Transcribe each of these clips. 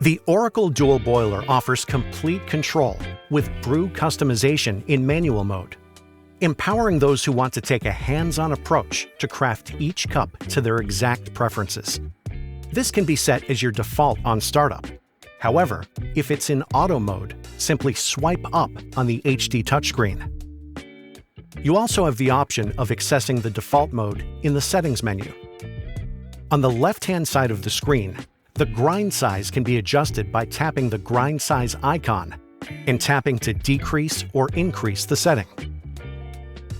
The Oracle Dual Boiler offers complete control with brew customization in manual mode, empowering those who want to take a hands-on approach to craft each cup to their exact preferences. This can be set as your default on startup. However, if it's in auto mode, simply swipe up on the HD touchscreen. You also have the option of accessing the default mode in the settings menu. On the left-hand side of the screen, the grind size can be adjusted by tapping the grind size icon and tapping to decrease or increase the setting.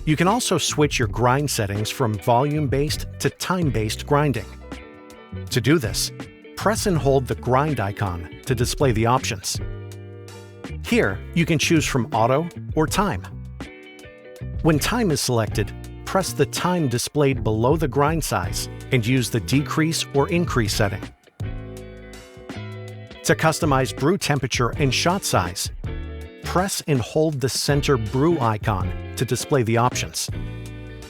You can also switch your grind settings from volume-based to time-based grinding. To do this, press and hold the grind icon to display the options. Here, you can choose from auto or time. When time is selected, press the time displayed below the grind size and use the decrease or increase setting. To customize brew temperature and shot size, press and hold the center brew icon to display the options.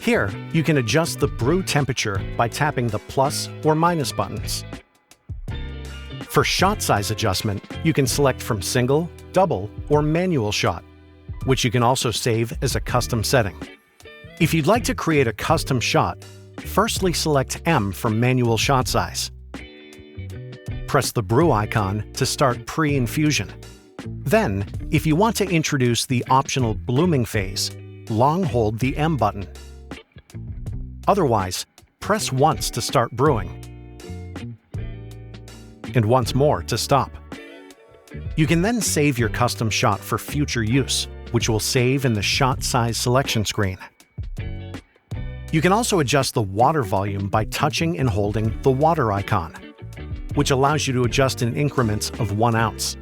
Here, you can adjust the brew temperature by tapping the plus or minus buttons. For shot size adjustment, you can select from single, double, or manual shot, which you can also save as a custom setting. If you'd like to create a custom shot, firstly select M from manual shot size. Press the brew icon to start pre-infusion. Then, if you want to introduce the optional blooming phase, long hold the M button. Otherwise, press once to start brewing, and once more to stop. You can then save your custom shot for future use, which will save in the shot size selection screen. You can also adjust the water volume by touching and holding the water icon, which allows you to adjust in increments of 1 ounce.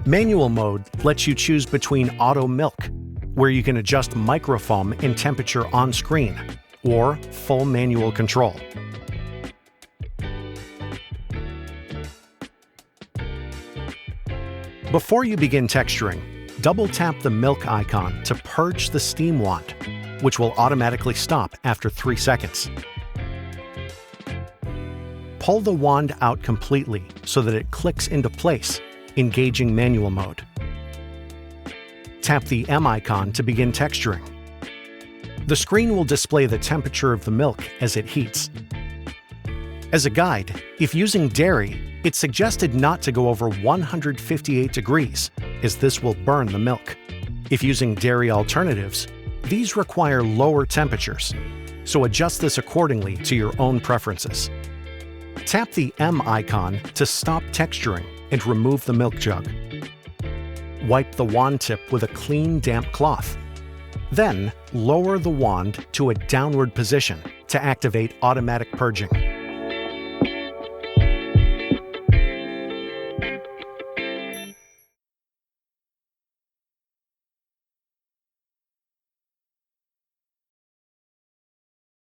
Manual mode lets you choose between Auto-MilQ, where you can adjust microfoam and temperature on screen, or full manual control. Before you begin texturing, double-tap the milk icon to purge the steam wand, which will automatically stop after 3 seconds. Pull the wand out completely so that it clicks into place, engaging manual mode. Tap the M icon to begin texturing. The screen will display the temperature of the milk as it heats. As a guide, if using dairy, it's suggested not to go over 158 degrees, as this will burn the milk. If using dairy alternatives, these require lower temperatures, so adjust this accordingly to your own preferences. Tap the M icon to stop texturing and remove the milk jug. Wipe the wand tip with a clean, damp cloth. Then, lower the wand to a downward position to activate automatic purging.